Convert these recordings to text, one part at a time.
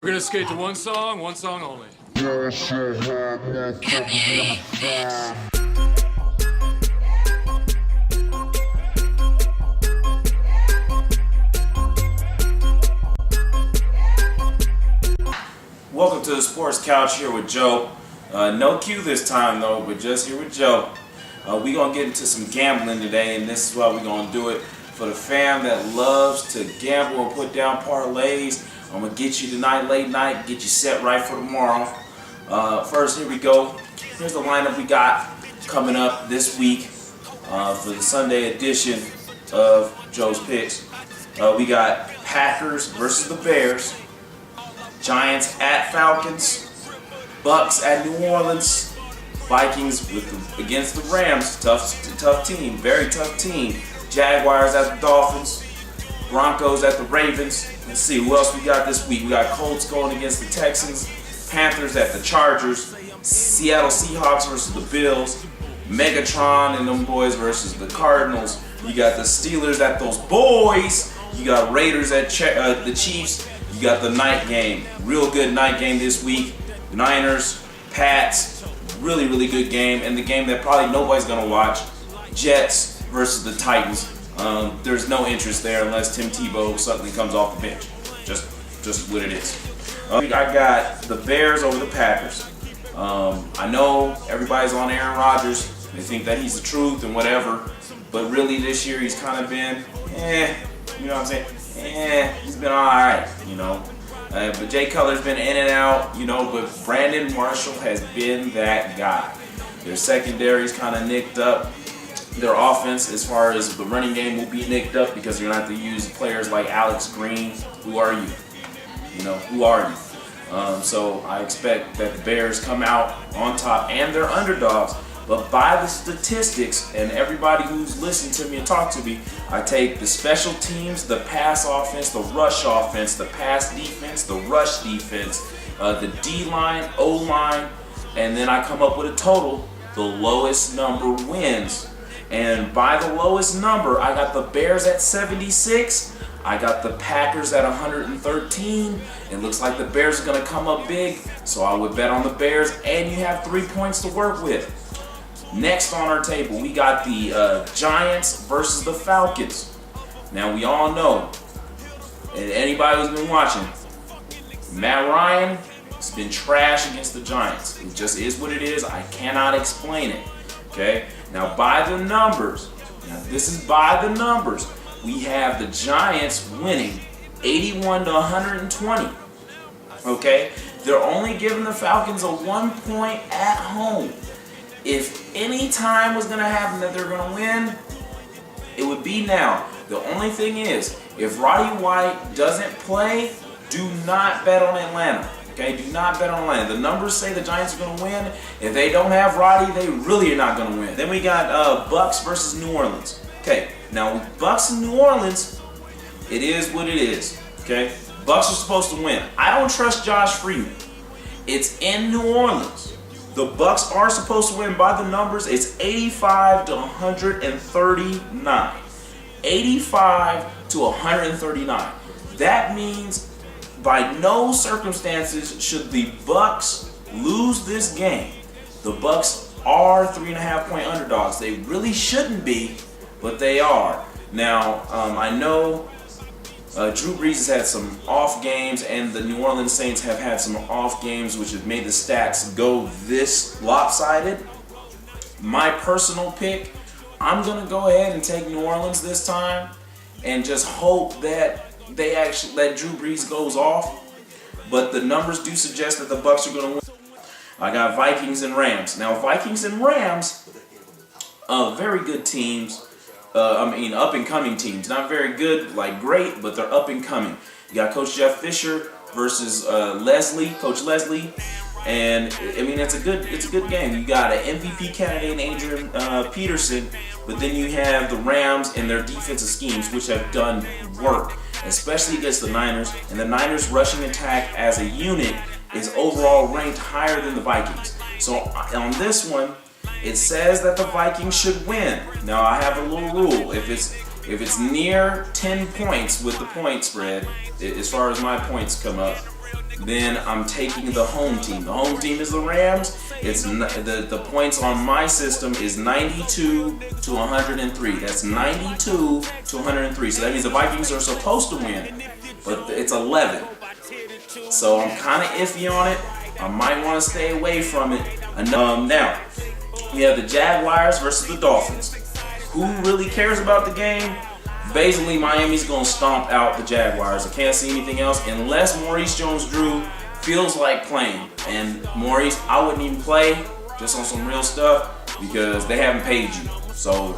We're gonna skate to one song only. Welcome to the Sports Couch here with Joe. No Q this time though, but just here with Joe. We're going to get into some gambling today, and this is why we're going to do it. For the fam that loves to gamble and put down parlays, I'm going to get you tonight, late night, get you set right for tomorrow. First, here we go. Here's the lineup we got coming up this week for the Sunday edition of Joe's Picks. We got Packers versus the Bears, Giants at Falcons, Bucks at New Orleans, Vikings against the Rams, tough team, very tough team. Jaguars at the Dolphins, Broncos at the Ravens. Let's see who else we got this week. We got Colts going against the Texans, Panthers at the Chargers, Seattle Seahawks versus the Bills, Megatron and them boys versus the Cardinals. You got the Steelers at those boys. You got Raiders at the Chiefs. You got the night game, real good night game this week. Niners, Pats, really good game, and the game that probably nobody's gonna watch, Jets versus the Titans. There's no interest there unless Tim Tebow suddenly comes off the bench. Just what it is. I got the Bears over the Packers. I know everybody's on Aaron Rodgers. They think that he's the truth and whatever, but really this year he's kind of been, you know what I'm saying? He's been all right, you know. But Jay Cutler's been in and out, you know, but Brandon Marshall has been that guy. Their secondary's kind of nicked up. Their offense, as far as the running game, will be nicked up because you're going to have to use players like Alex Green. Who are you? You know, who are you? So I expect that the Bears come out on top, and they're underdogs. But by the statistics, and everybody who's listened to me and talked to me, I take the special teams, the pass offense, the rush offense, the pass defense, the rush defense, the D-line, O-line, and then I come up with a total. The lowest number wins. And by the lowest number, I got the Bears at 76. I got the Packers at 113. It looks like the Bears are going to come up big, so I would bet on the Bears, and you have 3 points to work with. Next on our table, we got the Giants versus the Falcons. Now, we all know, and anybody who's been watching, Matt Ryan has been trash against the Giants. It just is what it is. I cannot explain it. Okay? Now, by the numbers, this is by the numbers, we have the Giants winning 81 to 120. Okay? They're only giving the Falcons a 1 point at home. If any time was going to happen that they're going to win, it would be now. The only thing is, if Roddy White doesn't play, do not bet on Atlanta. Okay, do not bet on Atlanta. The numbers say the Giants are going to win. If they don't have Roddy, they really are not going to win. Then we got Bucks versus New Orleans. Okay, now Bucks and New Orleans, it is what it is. Okay, Bucks are supposed to win. I don't trust Josh Freeman. It's in New Orleans. The Bucks are supposed to win by the numbers. It's 85 to 139. 85 to 139. That means by no circumstances should the Bucks lose this game. The Bucks are 3.5 point underdogs. They really shouldn't be, but they are. Now, I know Drew Brees has had some off games, and the New Orleans Saints have had some off games, which have made the stats go this lopsided. My personal pick, I'm going to go ahead and take New Orleans this time and just hope that they actually let Drew Brees goes off. But the numbers do suggest that the Bucks are going to win. I got Vikings and Rams. Now, Vikings and Rams, very good teams. Up-and-coming teams. Not very good, like great, but they're up-and-coming. You got Coach Jeff Fisher versus Coach Leslie, and I mean it's a good game. You got an MVP candidate, Adrian Peterson, but then you have the Rams and their defensive schemes, which have done work, especially against the Niners. And the Niners' rushing attack as a unit is overall ranked higher than the Vikings. So on this one, it says that the Vikings should win. Now I have a little rule. If it's near 10 points with the point spread, as far as my points come up, then I'm taking the home team. The home team is the Rams. It's the points on my system is 92 to 103. That's 92 to 103. So that means the Vikings are supposed to win, but it's 11. So I'm kind of iffy on it. I might want to stay away from it. Now, we have the Jaguars versus the Dolphins. Who really cares about the game? Basically, Miami's going to stomp out the Jaguars. I can't see anything else unless Maurice Jones-Drew feels like playing. And Maurice, I wouldn't even play just on some real stuff because they haven't paid you. So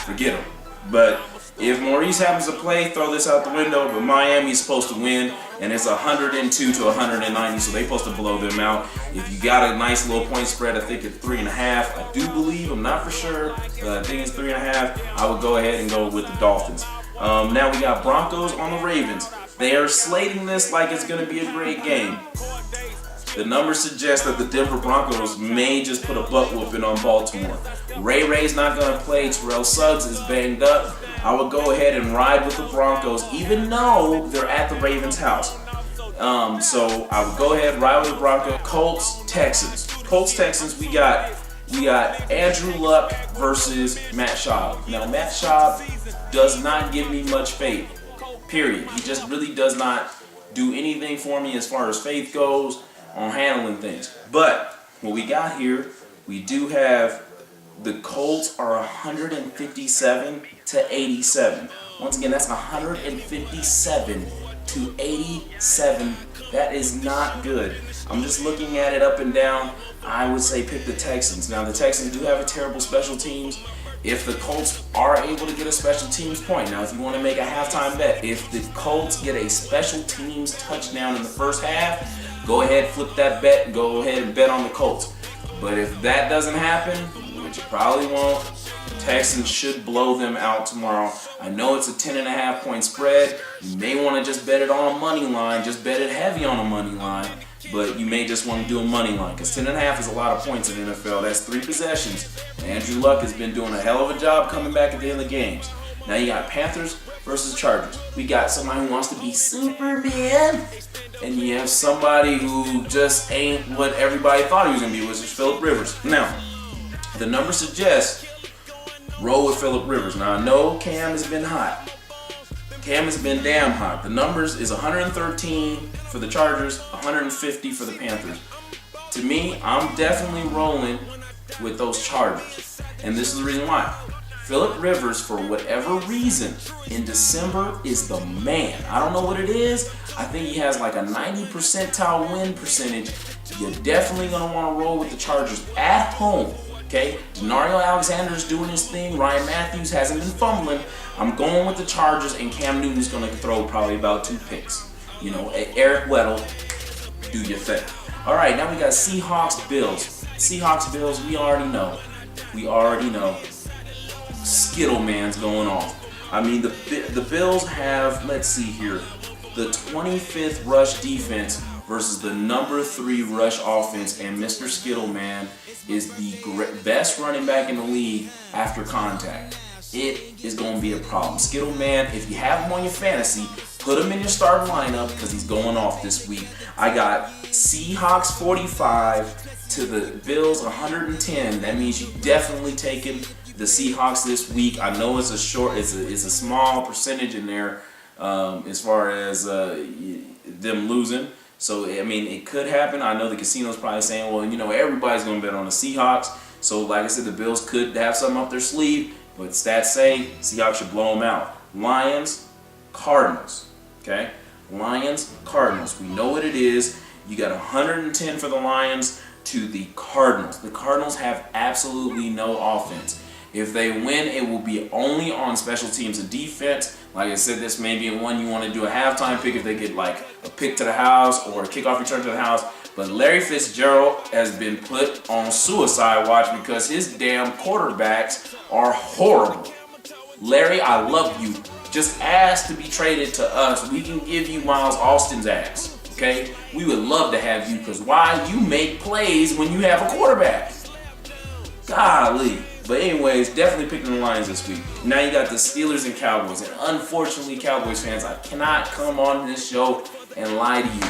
forget them. But if Maurice happens to play, throw this out the window. But Miami's supposed to win, and it's 102 to 190, so they're supposed to blow them out. If you got a nice little point spread, I think it's 3.5. I do believe, I'm not for sure, but I think it's 3.5. I would go ahead and go with the Dolphins. Now we got Broncos on the Ravens. They are slating this like it's going to be a great game. The numbers suggest that the Denver Broncos may just put a butt whooping on Baltimore. Ray's not going to play. Terrell Suggs is banged up. I would go ahead and ride with the Broncos, even though they're at the Ravens' house. So I would go ahead and ride with the Broncos. Colts, Texans. We got Andrew Luck versus Matt Schaub. Now Matt Schaub does not give me much faith. Period. He just really does not do anything for me as far as faith goes on handling things. But what we got here, we do have the Colts are 157 to 87. Once again, that's 157 to 87. That is not good. I'm just looking at it up and down. I would say pick the Texans. Now, the Texans do have a terrible special teams. If the Colts are able to get a special teams point, now if you want to make a halftime bet, if the Colts get a special teams touchdown in the first half, go ahead, flip that bet, and go ahead and bet on the Colts. But if that doesn't happen, which it probably won't, Texans should blow them out tomorrow. I know it's a 10.5 point spread. You may want to just bet it on a money line, just bet it heavy on a money line, but you may just want to do a money line because 10.5 is a lot of points in the NFL. That's 3 possessions. Andrew Luck has been doing a hell of a job coming back at the end of the games. Now you got Panthers versus Chargers. We got somebody who wants to be Superman, and you have somebody who just ain't what everybody thought he was going to be, which is Phillip Rivers. Now, the numbers suggest roll with Phillip Rivers. Now, I know Cam has been hot. Cam has been damn hot. The numbers is 113 for the Chargers, 150 for the Panthers. To me, I'm definitely rolling with those Chargers. And this is the reason why. Phillip Rivers, for whatever reason, in December is the man. I don't know what it is. I think he has like a 90 percentile win percentage. You're definitely going to want to roll with the Chargers at home. Okay, Denario Alexander's doing his thing. Ryan Matthews hasn't been fumbling. I'm going with the Chargers, and Cam Newton's going to throw probably about 2 picks. You know, Eric Weddle, do your thing. All right, now we got Seahawks, Bills. Seahawks, Bills, we already know. Skittle Man's going off. I mean, the Bills have, let's see here, the 25th rush defense versus the number 3 rush offense, and Mr. Skittle Man is the best running back in the league after contact. It is going to be a problem. Skittle Man, if you have him on your fantasy, put him in your starting lineup because he's going off this week. I got Seahawks 45 to the Bills 110. That means you definitely taking the Seahawks this week. I know it's a small percentage in there as far as them losing. So, I mean, it could happen. I know the casino's probably saying, well, you know, everybody's going to bet on the Seahawks. So, like I said, the Bills could have something up their sleeve. But stats say Seahawks should blow them out. Lions, Cardinals. Okay? Lions, Cardinals. We know what it is. You got 110 for the Lions to the Cardinals. The Cardinals have absolutely no offense. If they win, it will be only on special teams and defense. Like I said, this may be one you want to do a halftime pick if they get like a pick to the house or a kickoff return to the house. But Larry Fitzgerald has been put on suicide watch because his damn quarterbacks are horrible. Larry, I love you. Just ask to be traded to us. We can give you Miles Austin's ass. Okay? We would love to have you because why? You make plays when you have a quarterback. Golly. But anyways, definitely picking the Lions this week. Now you got the Steelers and Cowboys. And unfortunately, Cowboys fans, I cannot come on this show and lie to you.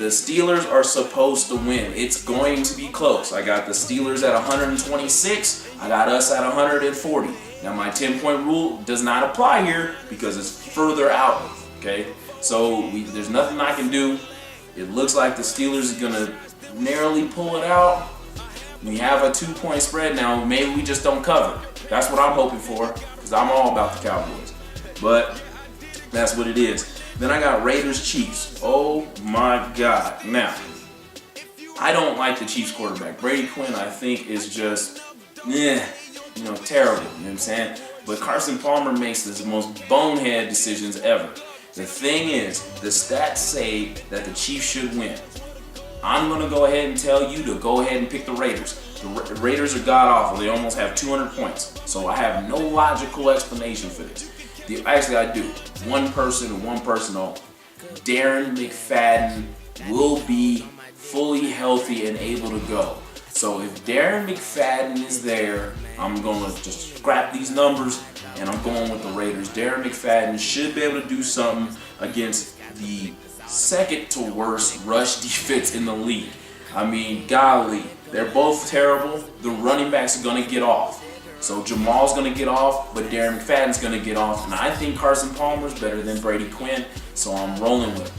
The Steelers are supposed to win. It's going to be close. I got the Steelers at 126. I got us at 140. Now my 10-point rule does not apply here because it's further out. Okay, so there's nothing I can do. It looks like the Steelers are gonna narrowly pull it out. We have a 2-point spread now. Maybe we just don't cover. That's what I'm hoping for because I'm all about the Cowboys. But that's what it is. Then I got Raiders Chiefs. Oh my God. Now, I don't like the Chiefs quarterback. Brady Quinn, I think, is just, terrible. You know what I'm saying? But Carson Palmer makes the most bonehead decisions ever. The thing is, the stats say that the Chiefs should win. I'm going to go ahead and tell you to go ahead and pick the Raiders. The Raiders are god-awful. They almost have 200 points. So I have no logical explanation for this. Actually, I do. One person and one person only. Darren McFadden will be fully healthy and able to go. So if Darren McFadden is there, I'm going to just scrap these numbers and I'm going with the Raiders. Darren McFadden should be able to do something against the second to worst rush defense in the league. I mean, golly, they're both terrible. The running backs are going to get off. So Jamal's going to get off, but Darren McFadden's going to get off. And I think Carson Palmer's better than Brady Quinn, so I'm rolling with it.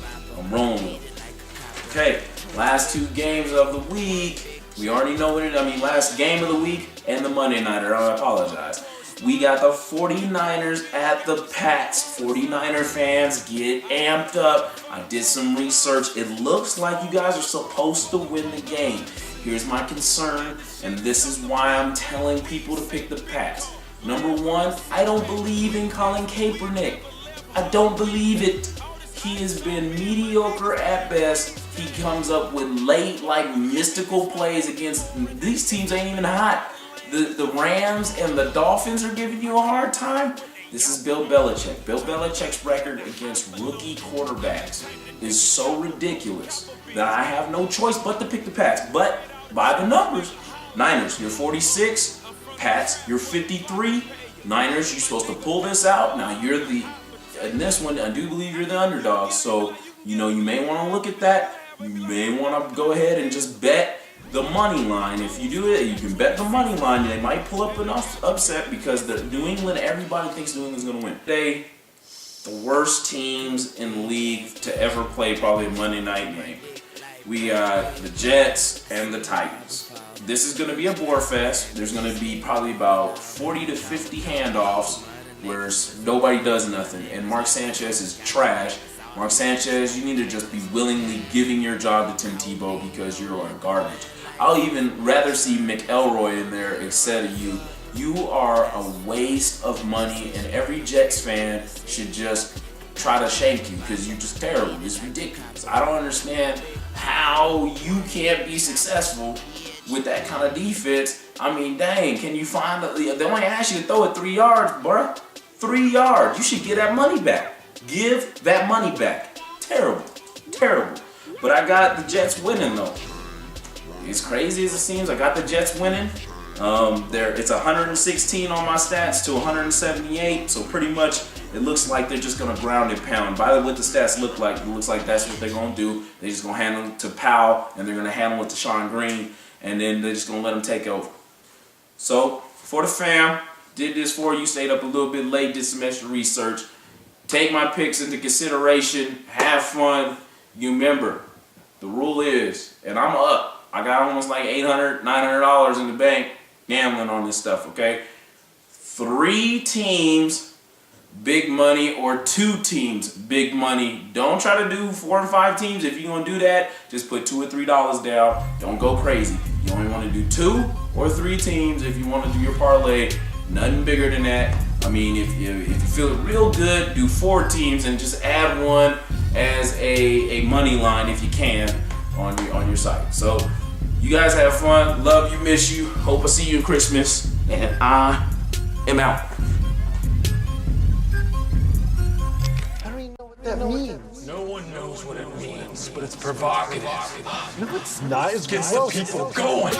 Okay, last 2 games of the week. We already know what last game of the week and the Monday Nighter. I apologize. We got the 49ers at the Pats. 49er fans, get amped up. I did some research. It looks like you guys are supposed to win the game. Here's my concern, and this is why I'm telling people to pick the Pats. Number 1, I don't believe in Colin Kaepernick. I don't believe it. He has been mediocre at best. He comes up with late, mystical plays against these teams ain't even hot. The Rams and the Dolphins are giving you a hard time. This is Bill Belichick. Bill Belichick's record against rookie quarterbacks is so ridiculous that I have no choice but to pick the Pats. But by the numbers, Niners, you're 46. Pats, you're 53. Niners, you're supposed to pull this out. Now in this one, I do believe you're the underdog. So, you may want to look at that. You may want to go ahead and just bet the money line. If you do it, you can bet the money line. They might pull up an upset because everybody thinks New England's going to win. Today, the worst teams in the league to ever play probably a Monday night game. We got the Jets and the Titans. This is going to be a bore fest. There's going to be probably about 40 to 50 handoffs where nobody does nothing. And Mark Sanchez is trash. Mark Sanchez, you need to just be willingly giving your job to Tim Tebow because you're garbage. I'll even rather see McElroy in there instead of you. You are a waste of money, and every Jets fan should just try to shake you because you're just terrible. It's ridiculous. I don't understand how you can't be successful with that kind of defense. I mean, dang, can you find they only ask you to throw it 3 yards, bruh. 3 yards. You should get that money back. Give that money back. Terrible. But I got the Jets winning though. As crazy as it seems, I got the Jets winning. It's 116 on my stats to 178, so pretty much it looks like they're just gonna ground and pound. By what the stats look like, it looks like that's what they're gonna do. They're just gonna handle it to Powell, and they're gonna handle it to Sean Green, and then they're just gonna let them take over. So for the fam, did this for you. Stayed up a little bit late, did some extra research. Take my picks into consideration. Have fun. You remember, the rule is, and I'm up. I got almost like $800, $900 in the bank gambling on this stuff, okay? 3 teams, big money, or 2 teams, big money. Don't try to do 4 and 5 teams. If you're going to do that, just put $2 or $3 down. Don't go crazy. You only want to do 2 or 3 teams if you want to do your parlay. Nothing bigger than that. I mean, if you feel real good, do 4 teams and just add 1 as a money line if you can on your site. So you guys have fun. Love you, miss you. Hope I see you in Christmas. And I am out. I don't even know what that means. No one knows what it means, but it's provocative. No, it's not. It's Gets gross. the people going.